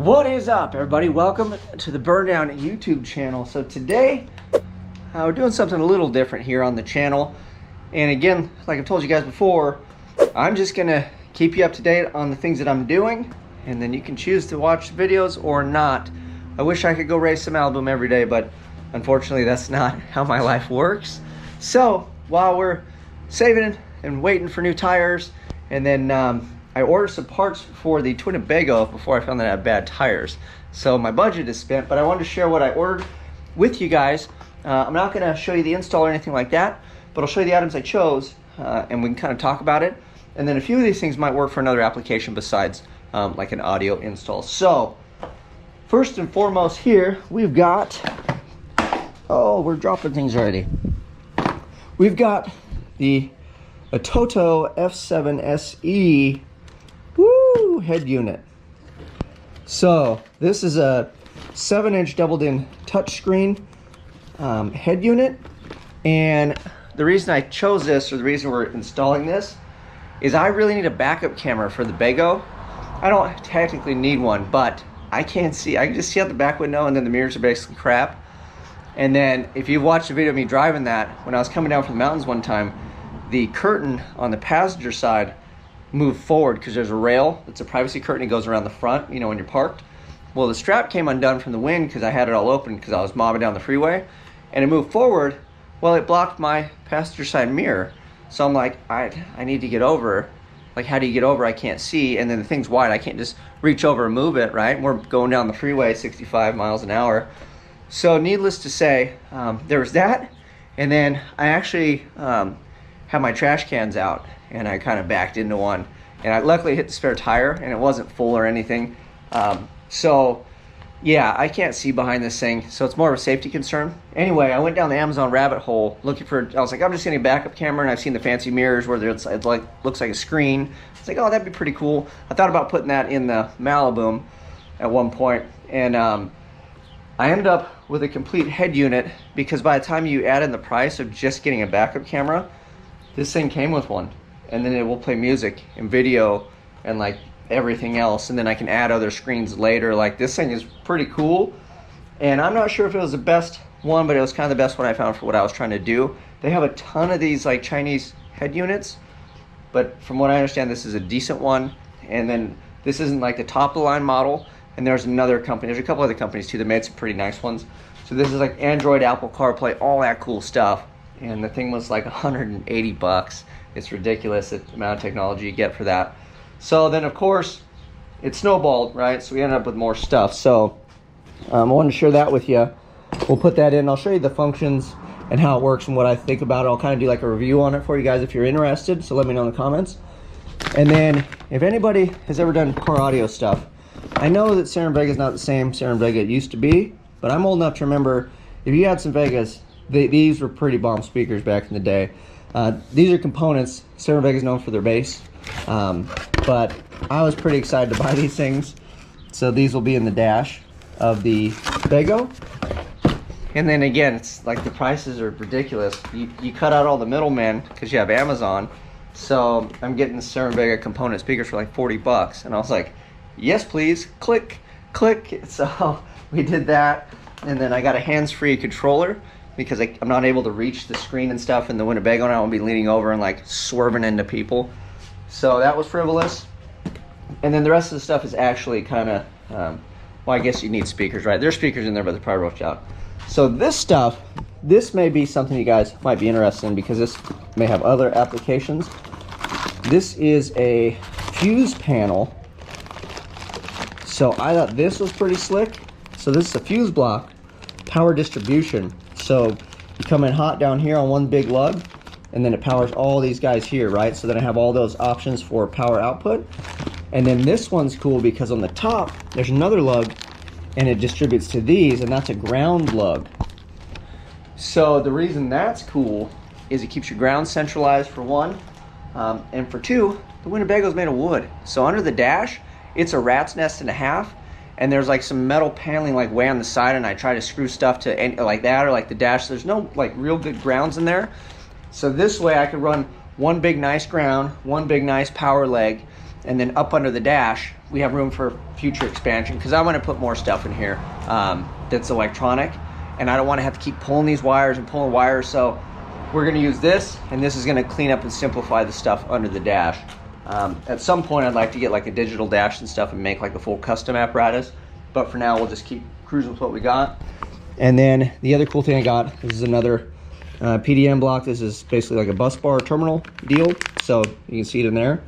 What is up, everybody? Welcome to the Burndown YouTube channel. So today we're doing something a little different here on the channel, and again, like I've told you guys before, I'm just gonna keep you up to date on the things that I'm doing, and then you can choose to watch the videos or not. I wish I could go race some album every day, but unfortunately that's not how my life works. So while we're saving and waiting for new tires, and then I ordered some parts for the Winnebago before I found that I had bad tires. So my budget is spent, but I wanted to share what I ordered with you guys. I'm not gonna show you the install or anything like that, but I'll show you the items I chose, and we can kind of talk about it. And then a few of these things might work for another application besides like an audio install. So first and foremost here, we've got, oh, we're dropping things already. We've got the Toto F7 SE head unit. So this is a 7-inch doubled-in touchscreen head unit, and the reason I chose this, or the reason we're installing this, is I really need a backup camera for the Bago. I don't technically need one, but I can't see. I can just see out the back window, and then the mirrors are basically crap. And then if you watched the video of me driving that, when I was coming down from the mountains one time, the curtain on the passenger side moved forward because there's a rail. It's a privacy curtain. It goes around the front, you know, when you're parked. Well, the strap came undone from the wind because I had it all open because I was mobbing down the freeway, and it moved forward. Well, it blocked my passenger side mirror. So I'm like, I need to get over. Like, how do you get over? I can't see, and then the thing's wide. I can't just reach over and move it, right? We're going down the freeway 65 miles an hour. So needless to say, there was that, and then I actually had my trash cans out, and I kind of backed into one, and I luckily hit the spare tire, and it wasn't full or anything. So yeah, I can't see behind this thing, so it's more of a safety concern. Anyway, I went down the Amazon rabbit hole looking for, I was like, I'm just getting a backup camera, and I've seen the fancy mirrors where it's like, looks like a screen. It's like, oh, that'd be pretty cool. I thought about putting that in the Malibu at one point, and I ended up with a complete head unit, because by the time you add in the price of just getting a backup camera, this thing came with one, and then it will play music and video and like everything else, and then I can add other screens later. Like, this thing is pretty cool, and I'm not sure if it was the best one, but it was kind of the best one I found for what I was trying to do. They have a ton of these like Chinese head units, but from what I understand, this is a decent one. And then this isn't like the top of the line model, and there's another company, there's a couple other companies too that made some pretty nice ones. So this is like Android, Apple CarPlay, all that cool stuff, and the thing was like 180 bucks. It's ridiculous the amount of technology you get for that. So then of course it snowballed, right? So we ended up with more stuff. So I wanted to share that with you. We'll put that in. I'll show you the functions and how it works and what I think about it. I'll kind of do like a review on it for you guys if you're interested, so let me know in the comments. And then if anybody has ever done car audio stuff, I know that Sarin Vega is not the same Sarin Vega it used to be, but I'm old enough to remember if you had some Vegas, these were pretty bomb speakers back in the day. These are components. Sarin Vega is known for their bass, but I was pretty excited to buy these things. So these will be in the dash of the Bago. And then again, it's like the prices are ridiculous. You cut out all the middlemen because you have Amazon. So I'm getting the Sarin Vega component speakers for like 40 bucks. And I was like, yes, please, click, click. So we did that. And then I got a hands-free controller because I'm not able to reach the screen and stuff in the Winnebago, and I won't be leaning over and like swerving into people. So that was frivolous. And then the rest of the stuff is actually kind of, well, I guess you need speakers, right? There's speakers in there, but they're probably roughed out. So this stuff, this may be something you guys might be interested in because this may have other applications. This is a fuse panel. So I thought this was pretty slick. So this is a fuse block, power distribution. So you come in hot down here on one big lug, and then it powers all these guys here, right? So then I have all those options for power output. And then this one's cool because on the top, there's another lug, and it distributes to these, and that's a ground lug. So the reason that's cool is it keeps your ground centralized, for one, and for two, the Winnebago is made of wood. So under the dash, it's a rat's nest and a half, and there's like some metal paneling like way on the side, and I try to screw stuff to any, like that, or like the dash. There's no like real good grounds in there. So this way I could run one big nice ground, one big nice power leg, And then up under the dash, we have room for future expansion because I want to put more stuff in here that's electronic, and I don't want to have to keep pulling these wires and pulling wires. So we're going to use this, and this is going to clean up and simplify the stuff under the dash. At some point, I'd like to get like a digital dash and stuff and make like a full custom apparatus. But for now, we'll just keep cruising with what we got. And then the other cool thing I got, this is another PDM block. This is basically like a bus bar terminal deal. So you can see it in there.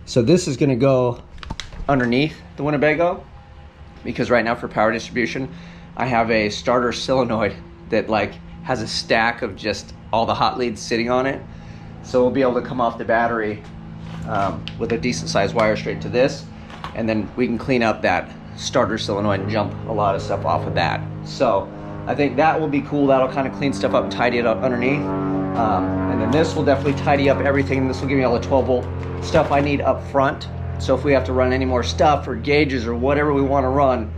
So this is going to go underneath the Winnebago, because right now for power distribution, I have a starter solenoid that like has a stack of just all the hot leads sitting on it. So we'll be able to come off the battery with a decent sized wire straight to this, and then we can clean up that starter solenoid and jump a lot of stuff off of that. So I think that will be cool. That'll kind of clean stuff up and tidy it up underneath. And then this will definitely tidy up everything. This will give me all the 12 volt stuff I need up front. So if we have to run any more stuff or gauges or whatever we want to run,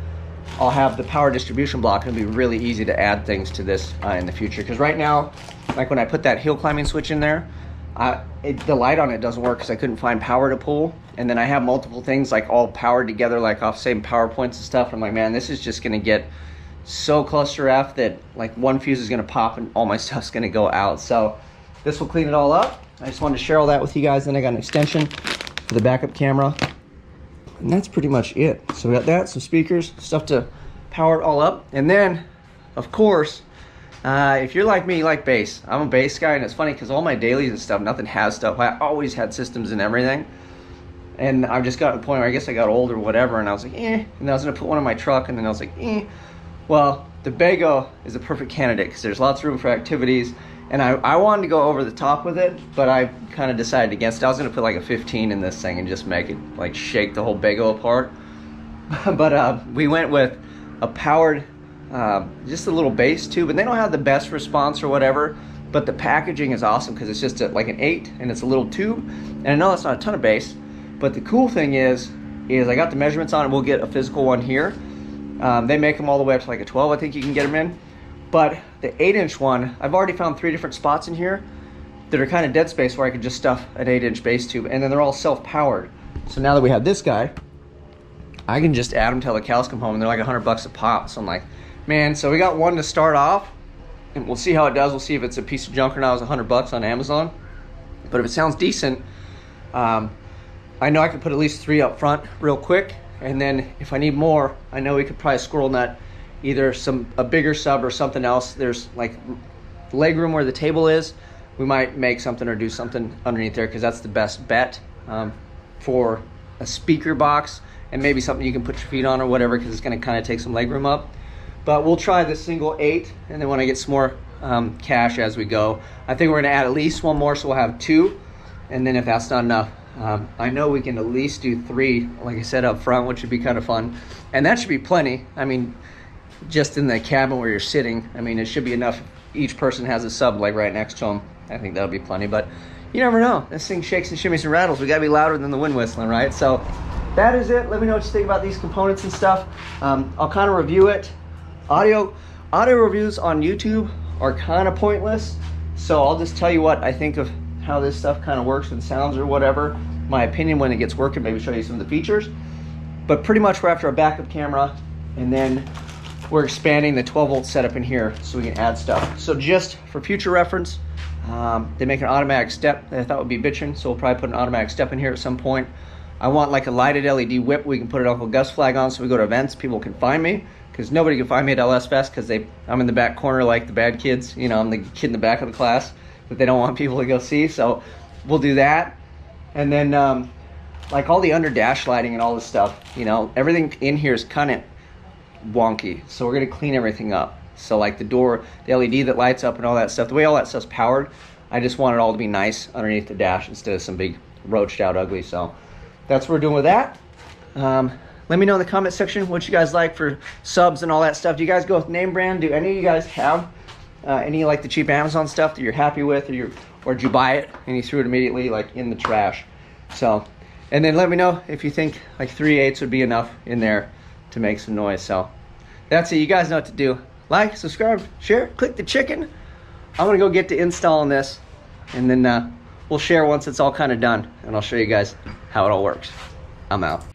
I'll have the power distribution block, and it'll be really easy to add things to this in the future. Because right now, like when I put that hill climbing switch in there, the light on it doesn't work because I couldn't find power to pull. And then I have multiple things like all powered together, like off same power points and stuff. I'm like, man, this is just going to get so cluster F that like one fuse is going to pop and all my stuff's going to go out. So this will clean it all up. I just wanted to share all that with you guys. Then I got an extension for the backup camera, and that's pretty much it. So we got that, some speakers, stuff to power it all up. And then of course, if you're like me, you like bass. I'm a bass guy, and it's funny because all my dailies and stuff, nothing has stuff. I always had systems and everything. And I've just got to the point where I guess I got old or whatever, and I was like, eh. And I was going to put one in my truck, and then I was like, eh. Well, the Bago is a perfect candidate because there's lots of room for activities. And I wanted to go over the top with it, but I kind of decided against it. I was going to put like a 15 in this thing and just make it like shake the whole Bago apart. But we went with a powered, just a little bass tube, and they don't have the best response or whatever, but the packaging is awesome because it's just like an 8 and it's a little tube. And I know that's not a ton of bass, but the cool thing is I got the measurements on it. We'll get a physical one here. They make them all the way up to like a 12, I think you can get them in. But the 8-inch one, I've already found 3 different spots in here that are kind of dead space where I could just stuff an 8-inch bass tube, and then they're all self-powered. So now that we have this guy, I can just add them till the cows come home, and they're like $100 a pop. So I'm like, man, so we got one to start off, and we'll see how it does. We'll see if it's a piece of junk or not. It was $100 on Amazon. But if it sounds decent, I know I could put at least 3 up front real quick, and then if I need more, I know we could probably squirrel nut either a bigger sub or something else. There's like leg room where the table is. We might make something or do something underneath there because that's the best bet for a speaker box, and maybe something you can put your feet on or whatever, because it's going to kind of take some leg room up. But we'll try the single 8, and then when I get some more cash as we go, I think we're going to add at least one more, so we'll have 2. And then if that's not enough, I know we can at least do 3, like I said, up front, which would be kind of fun. And that should be plenty. I mean, just in the cabin where you're sitting, I mean, it should be enough. Each person has a sub like right next to them. I think that'll be plenty, but you never know. This thing shakes and shimmies and rattles. We gotta be louder than the wind whistling, right? So that is it. Let me know what you think about these components and stuff. I'll kind of review it. Audio reviews on YouTube are kind of pointless, so I'll just tell you what I think of how this stuff kind of works and sounds or whatever. My opinion when it gets working, maybe show you some of the features. But pretty much we're after a backup camera, and then we're expanding the 12 volt setup in here so we can add stuff. So just for future reference, they make an automatic step that I thought would be bitching, so we'll probably put an automatic step in here at some point. I want like a lighted LED whip we can put an Uncle Gus flag on so we go to events, people can find me, because nobody can find me at LS Fest because I'm in the back corner like the bad kids. You know, I'm the kid in the back of the class that they don't want people to go see, so we'll do that. And then like all the under dash lighting and all this stuff, you know, everything in here is kind of wonky, so we're going to clean everything up. So like the door, the LED that lights up and all that stuff, the way all that stuff's powered, I just want it all to be nice underneath the dash instead of some big roached out ugly. So that's what we're doing with that. Let me know in the comment section what you guys like for subs and all that stuff. Do you guys go with name brand? Do any of you guys have any like the cheap Amazon stuff that you're happy with, or did you buy it and you threw it immediately like in the trash? So, and then let me know if you think like 3/8 would be enough in there to make some noise. So that's it. You guys know what to do. Like, subscribe, share, click the chicken. I'm gonna go get to installing this, and then we'll share once it's all kind of done, and I'll show you guys how it all works. I'm out.